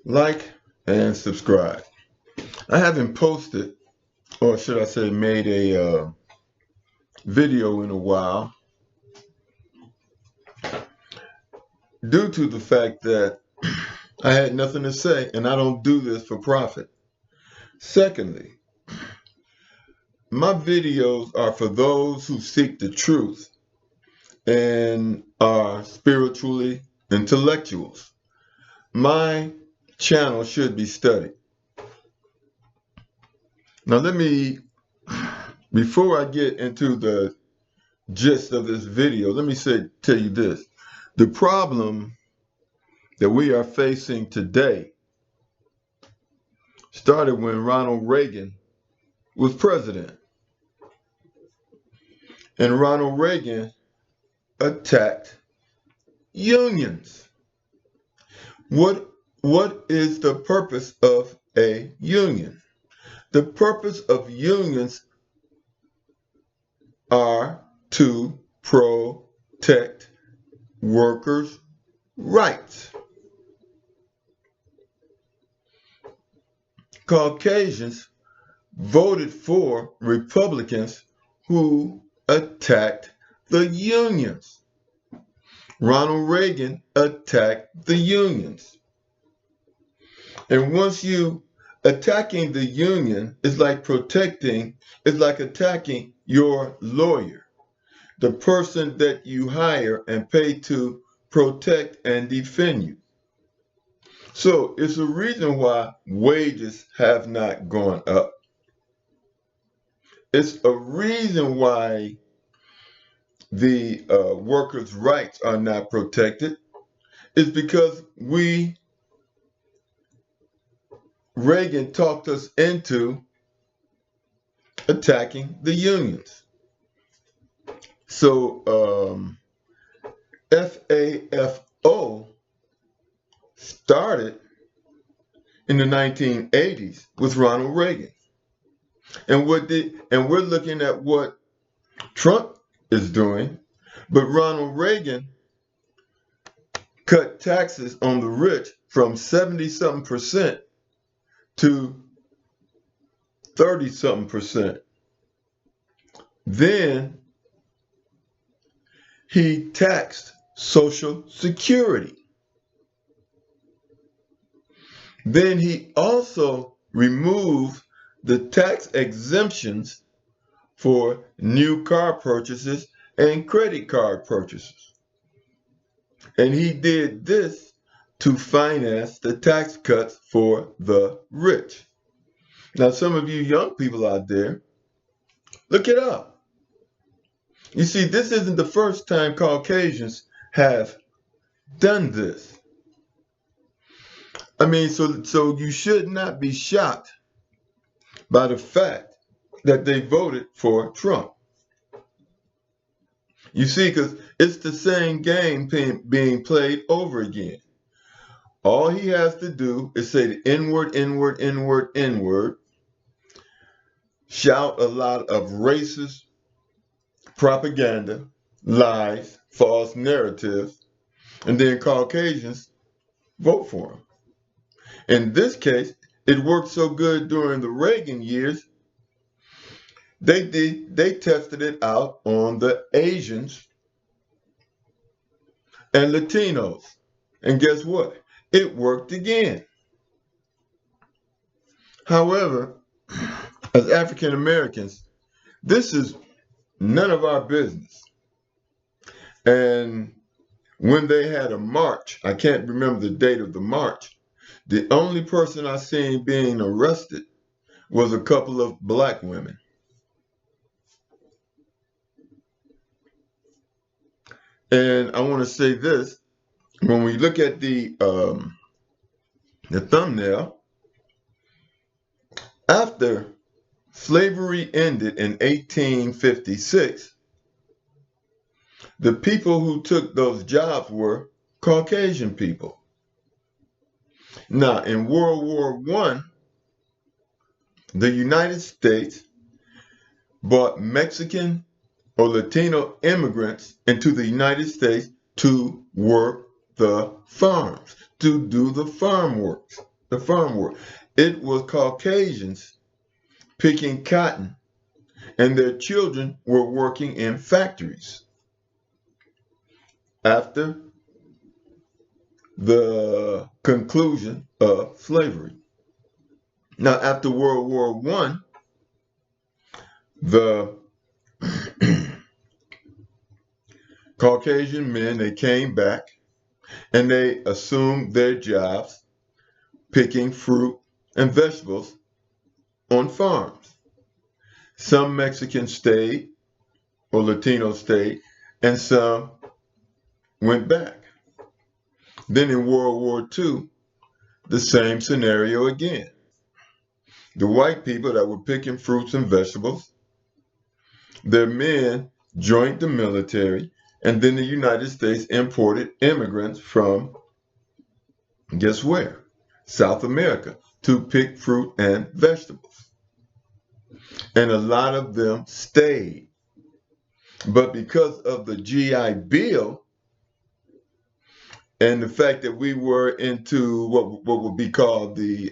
like, and subscribe. I haven't posted, or should I say made a video in a while due to the fact that I had nothing to say and I don't do this for profit. Secondly, my videos are for those who seek the truth and are spiritually intellectuals. My channel should be studied. Now before I get into the gist of this video, let me tell you this. The problem that we are facing today started when Ronald Reagan was president. And Ronald Reagan attacked unions. What is the purpose of a union? The purpose of unions are to protect workers' rights. Caucasians voted for Republicans who attacked the unions. Ronald Reagan attacked the unions. And once you attacking the union is like attacking your lawyer, the person that you hire and pay to protect and defend you. So it's a reason why wages have not gone up. It's a reason why the workers' rights are not protected. It's because Reagan talked us into attacking the unions. So FAFO started in the 1980s with Ronald Reagan. And we're looking at what Trump is doing, but Ronald Reagan cut taxes on the rich from 70-something% to 30-something%. Then he taxed Social Security. Then he also removed the tax exemptions for new car purchases and credit card purchases. And he did this to finance the tax cuts for the rich. Now, some of you young people out there, look it up. You see, this isn't the first time Caucasians have done this. I mean, so you should not be shocked by the fact that they voted for Trump. You see, because it's the same game being played over again. All he has to do is say the N-word, N-word, N-word, N-word, shout a lot of racist propaganda, lies, false narratives, and then Caucasians vote for him. In this case, it worked so good during the Reagan years, they tested it out on the Asians and Latinos. And guess what? It worked again. However, as African Americans, this is none of our business. And when they had a march, I can't remember the date of the march, the only person I seen being arrested was a couple of black women. And I want to say this, when we look at the thumbnail, after slavery ended in 1856, the people who took those jobs were Caucasian people. Now, in World War I, the United States brought Mexican or Latino immigrants into the United States to work the farms, to do the farm work. the farm world. It was Caucasians picking cotton, and their children were working in factories after the conclusion of slavery. Now, after World War I, the Caucasian men, they came back and they assumed their jobs picking fruit and vegetables on farms. Some Mexicans stayed, or Latinos stayed, and some went back. Then in World War II, the same scenario again. The white people that were picking fruits and vegetables, their men joined the military, and then the United States imported immigrants from, guess where? South America, to pick fruit and vegetables. And a lot of them stayed. But because of the GI Bill and the fact that we were into what would be called the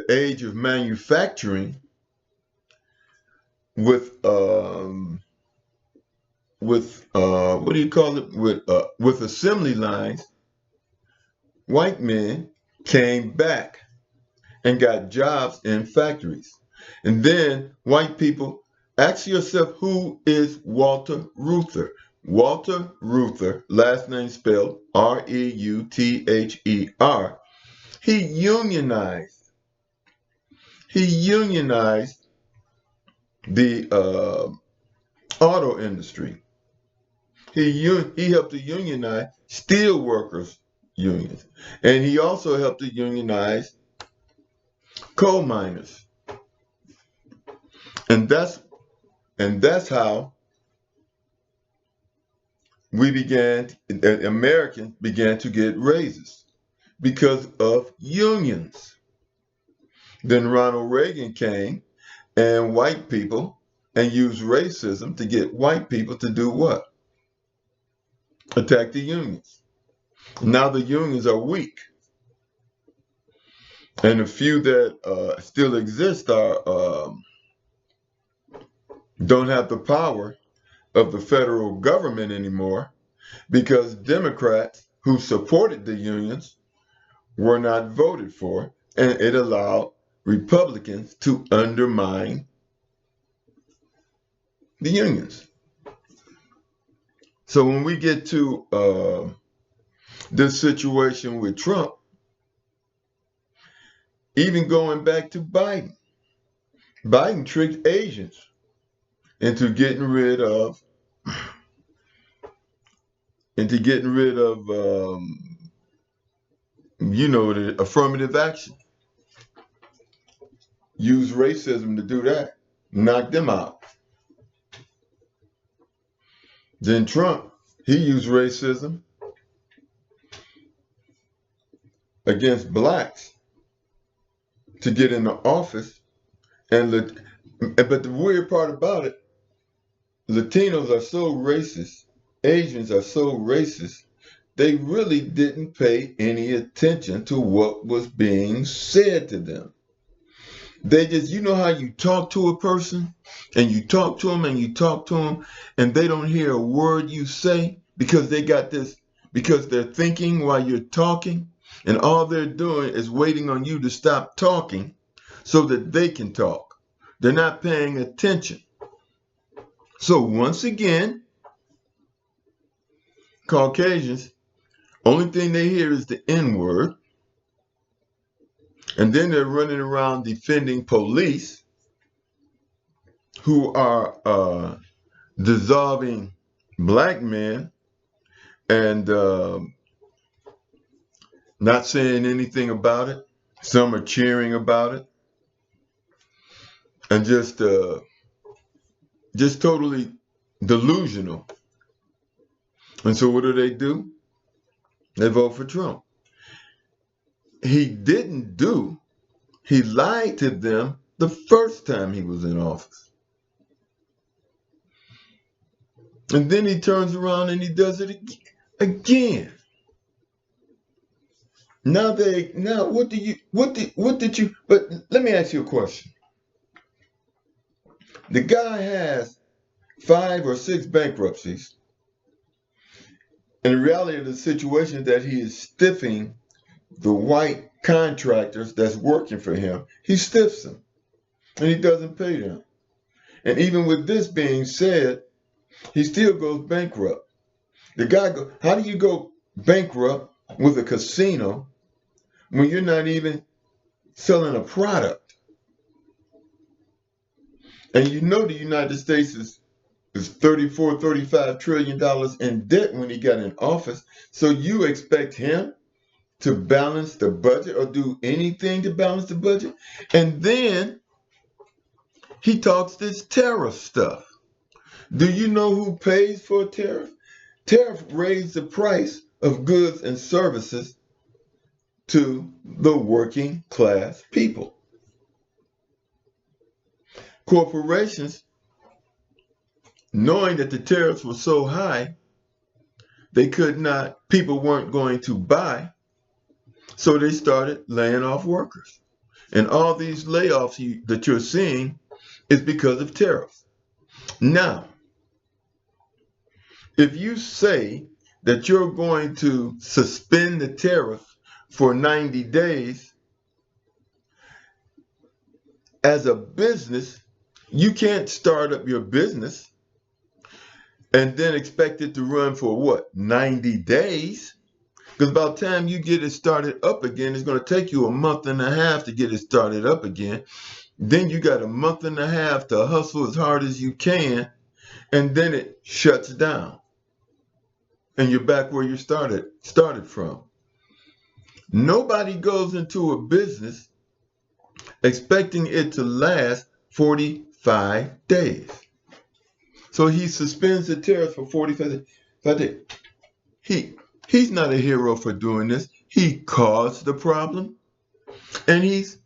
age of manufacturing, with what do you call it, with assembly lines, white men came back and got jobs in factories. And then white people, ask yourself, who is Walter Reuther? Walter Reuther, last name spelled Reuther. He unionized the auto industry. He helped to unionize steel workers unions, and he also helped to unionize coal miners. And that's how Americans began to get raises, because of unions. Then Ronald Reagan came and white people and used racism to get white people to do what? Attack the unions. Now the unions are weak. And the few that still exist don't have the power of the federal government anymore, because Democrats who supported the unions were not voted for, and it allowed Republicans to undermine the unions. So when we get to this situation with Trump, even going back to Biden tricked Asians into getting rid of the affirmative action. Use racism to do that, knock them out. Then Trump, he used racism against blacks to get into office. But the weird part about it, Latinos are so racist, Asians are so racist, they really didn't pay any attention to what was being said to them. They just, you know how you talk to a person and you talk to them and you talk to them and they don't hear a word you say because because they're thinking while you're talking, and all they're doing is waiting on you to stop talking so that they can talk. They're not paying attention. So once again, Caucasians, only thing they hear is the N-word. And then they're running around defending police who are dissolving black men and not saying anything about it. Some are cheering about it. And just totally delusional. And so what do? They vote for Trump. He lied to them the first time he was in office. And then he turns around and he does it again. Now what did you but let me ask you a question. The guy has 5 or 6 bankruptcies, and the reality of the situation is that he is stiffing the white contractors that's working for him. He stiffs them and he doesn't pay them. And even with this being said, he still goes bankrupt. How do you go bankrupt with a casino when you're not even selling a product? And you know the United States is 34, $35 trillion in debt when he got in office. So you expect him to balance the budget or do anything to balance the budget? And then he talks this tariff stuff. Do you know who pays for a tariff? Tariff raised the price of goods and services to the working class people. Corporations, knowing that the tariffs were so high, people weren't going to buy, so they started laying off workers. And all these layoffs that you're seeing is because of tariffs. Now, if you say that you're going to suspend the tariff for 90 days, as a business, you can't start up your business and then expect it to run for what, 90 days? Because by the time you get it started up again, it's going to take you a month and a half to get it started up again. Then you got a month and a half to hustle as hard as you can, and then it shuts down. And you're back where you started from. Nobody goes into a business expecting it to last 45 days. So he suspends the tariffs for 45 days. He's not a hero for doing this. He caused the problem, and he's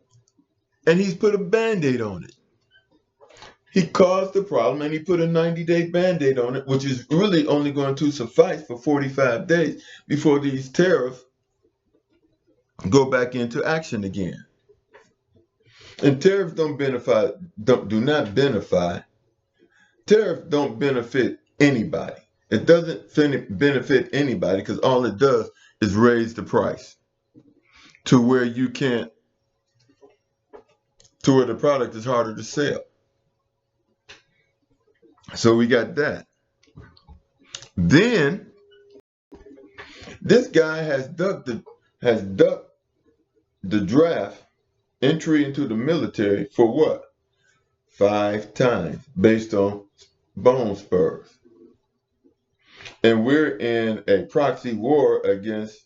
put a Band-Aid on it. He caused the problem and he put a 90-day Band-Aid on it, which is really only going to suffice for 45 days before these tariffs go back into action again. And tariffs do not benefit. Tariffs don't benefit anybody. It doesn't benefit anybody because all it does is raise the price to where the product is harder to sell. So we got that. Then this guy has ducked the draft entry into the military for what? 5 times based on bone spurs. And we're in a proxy war against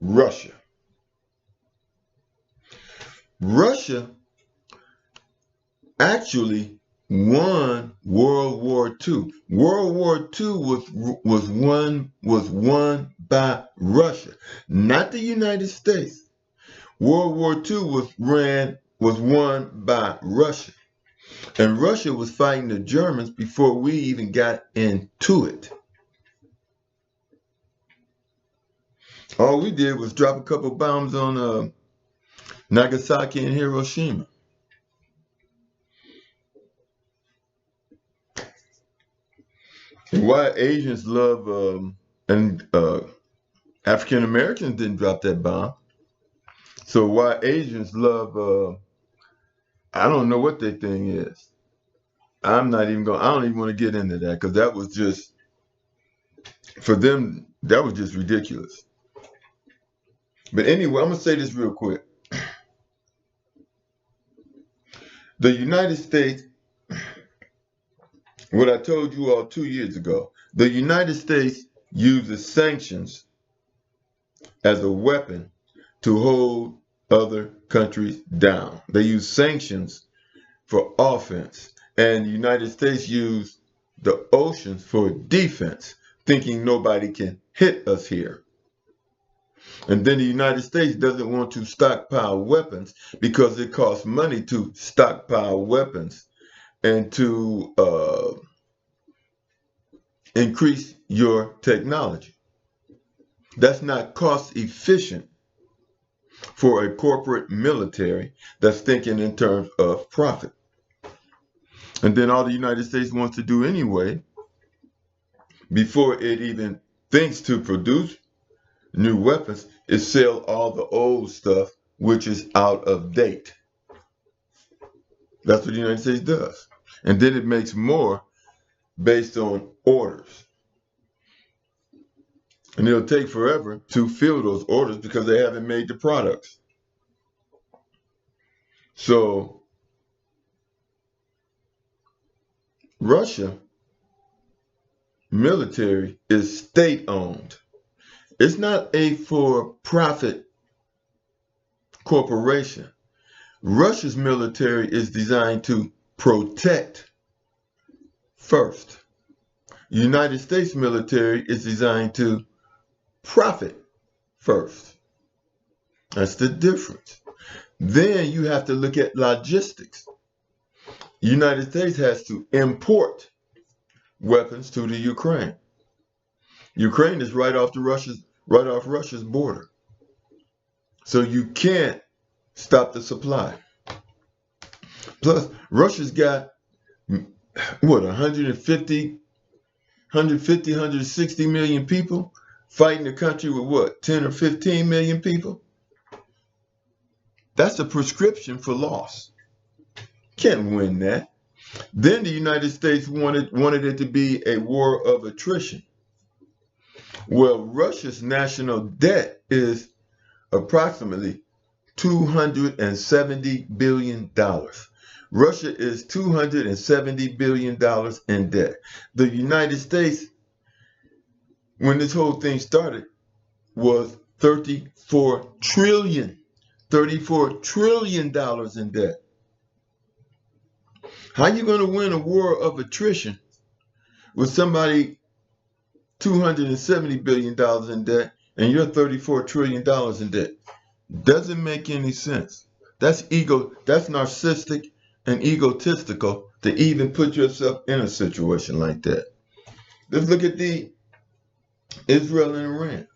Russia. Russia actually won World War II. World War II was won by Russia, not the United States. World War II was won by Russia. And Russia was fighting the Germans before we even got into it. All we did was drop a couple bombs on Nagasaki and Hiroshima. And why Asians love and African Americans didn't drop that bomb. So why Asians love I don't know what their thing is. I don't even want to get into that because that was just, for them, that was just ridiculous. But anyway, I'm going to say this real quick. The United States, what I told you all 2 years ago, the United States uses sanctions as a weapon to hold other countries down. They use sanctions for offense. And the United States used the oceans for defense, thinking nobody can hit us here. And then the United States doesn't want to stockpile weapons because it costs money to stockpile weapons and to increase your technology. That's not cost efficient for a corporate military that's thinking in terms of profit. And then all the United States wants to do anyway, before it even thinks to produce new weapons, is sell all the old stuff which is out of date. That's what the United States does. And then it makes more based on orders. And it'll take forever to fill those orders because they haven't made the products. So Russia military is state-owned. It's not a for-profit corporation. Russia's military is designed to protect first. United States military is designed to profit first. That's the difference. Then you have to look at logistics. United States has to import weapons to the Ukraine. Ukraine is right off Russia's border. So you can't stop the supply. Plus, Russia's got what, 160 million people fighting a country with what, 10 or 15 million people? That's a prescription for loss. Can't win that. Then the United States wanted it to be a war of attrition. Well, Russia's national debt is approximately $270 billion. Russia is $270 billion in debt. The United States, when this whole thing started, was $34 trillion in debt. How are you going to win a war of attrition with somebody $270 billion in debt and you're $34 trillion in debt? Doesn't make any sense. That's narcissistic and egotistical to even put yourself in a situation like that. Let's look at the Israel and Iran.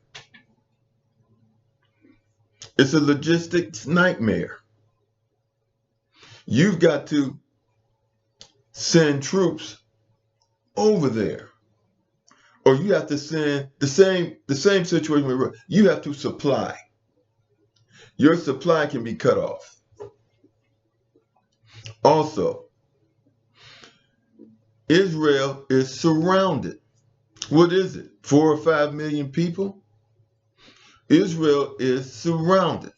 It's a logistics nightmare. You've got to send troops over there, or you have to send the same situation with Russia. You have to supply. Your supply can be cut off. Also, Israel is surrounded. What is it? 4 or 5 million people? Israel is surrounded.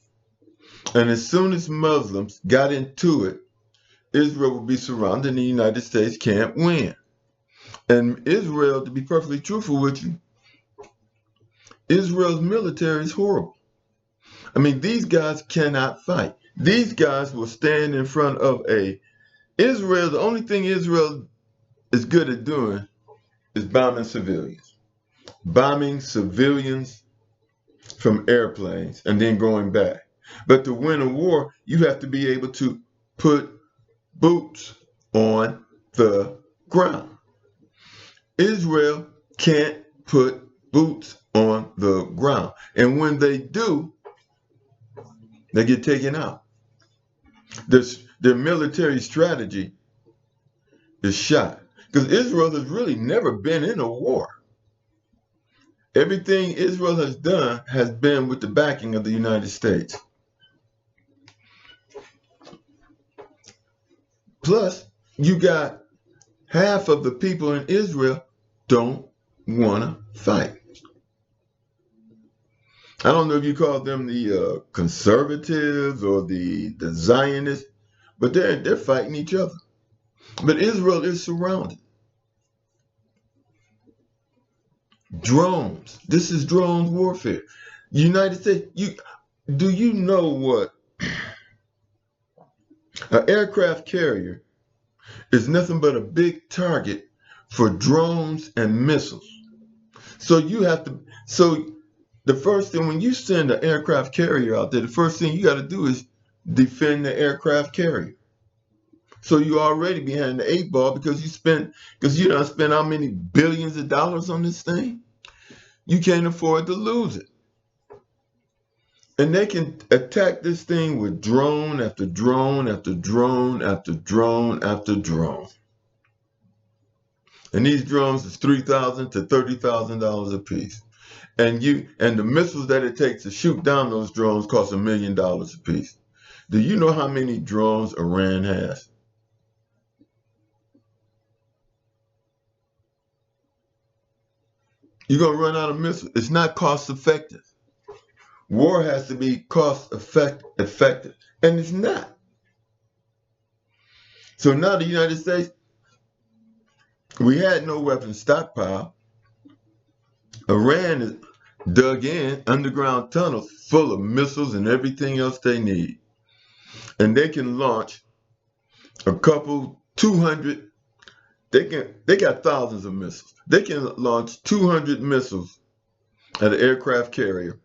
And as soon as Muslims got into it, Israel will be surrounded and the United States can't win. And Israel, to be perfectly truthful with you, Israel's military is horrible. I mean, these guys cannot fight. These guys will stand in front of Israel. The only thing Israel is good at doing is bombing civilians. Bombing civilians from airplanes and then going back. But to win a war, you have to be able to put boots on the ground. Israel can't put boots on the ground. And when they do, they get taken out. Their military strategy is shot. Because Israel has really never been in a war. Everything Israel has done has been with the backing of the United States. Plus, you got half of the people in Israel don't want to fight. I don't know if you call them the conservatives or the Zionists, but they're fighting each other. But Israel is surrounded. Drones. This is drone warfare. United States, do you know what an aircraft carrier is? Nothing but a big target for drones and missiles. So the first thing, when you send an aircraft carrier out there, the first thing you got to do is defend the aircraft carrier. So you're already behind the 8 ball because you done spent how many billions of dollars on this thing? You can't afford to lose it. And they can attack this thing with drone after drone after drone after drone after drone. And these drones is $3,000 to $30,000 a piece. And the missiles that it takes to shoot down those drones cost $1 million a piece. Do you know how many drones Iran has? You're going to run out of missiles. It's not cost effective. War has to be cost effective, and it's not. So now the United States, we had no weapons stockpile. Iran is dug in underground tunnels full of missiles and everything else they need. And they can launch a couple, 200, they got thousands of missiles. They can launch 200 missiles at an aircraft carrier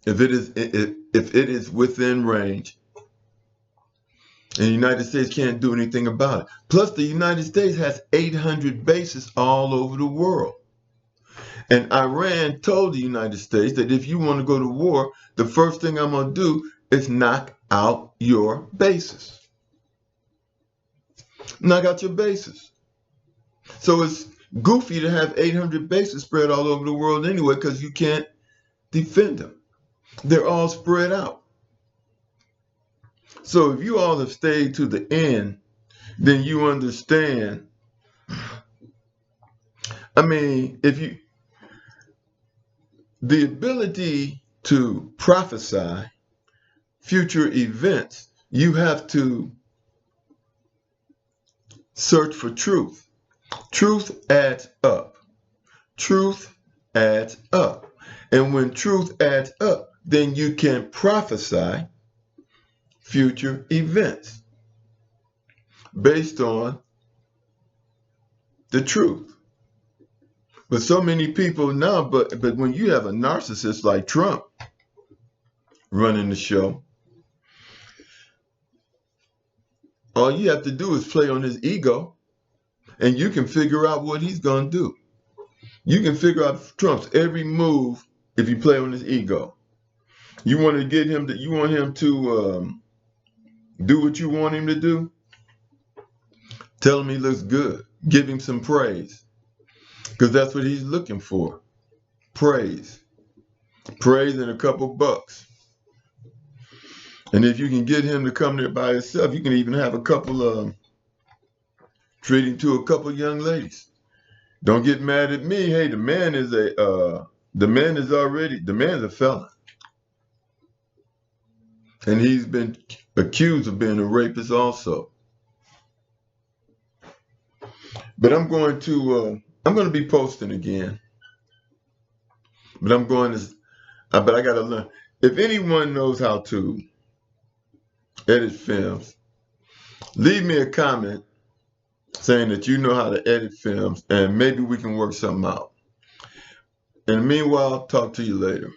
if it is within range. And the United States can't do anything about it. Plus, the United States has 800 bases all over the world. And Iran told the United States that if you want to go to war, the first thing I'm going to do is knock out your bases. Knock out your bases. So it's goofy to have 800 bases spread all over the world anyway, because you can't defend them. They're all spread out. So if you all have stayed to the end, then you understand. I mean, the ability to prophesy future events, you have to search for truth. Truth adds up. Truth adds up. And when truth adds up, then you can prophesy future events based on the truth. But so many people now, but when you have a narcissist like Trump running the show, all you have to do is play on his ego, and you can figure out what he's going to do. You can figure out Trump's every move if you play on his ego. You want him to do what you want him to do? Tell him he looks good. Give him some praise. Because that's what he's looking for. Praise. Praise and a couple bucks. And if you can get him to come there by himself, you can even have a couple treat him to a couple young ladies. Don't get mad at me. Hey, the man is a felon. And he's been accused of being a rapist also. But I'm going to be posting again. But I gotta learn. If anyone knows how to edit films, leave me a comment saying that you know how to edit films, and maybe we can work something out. And meanwhile, talk to you later.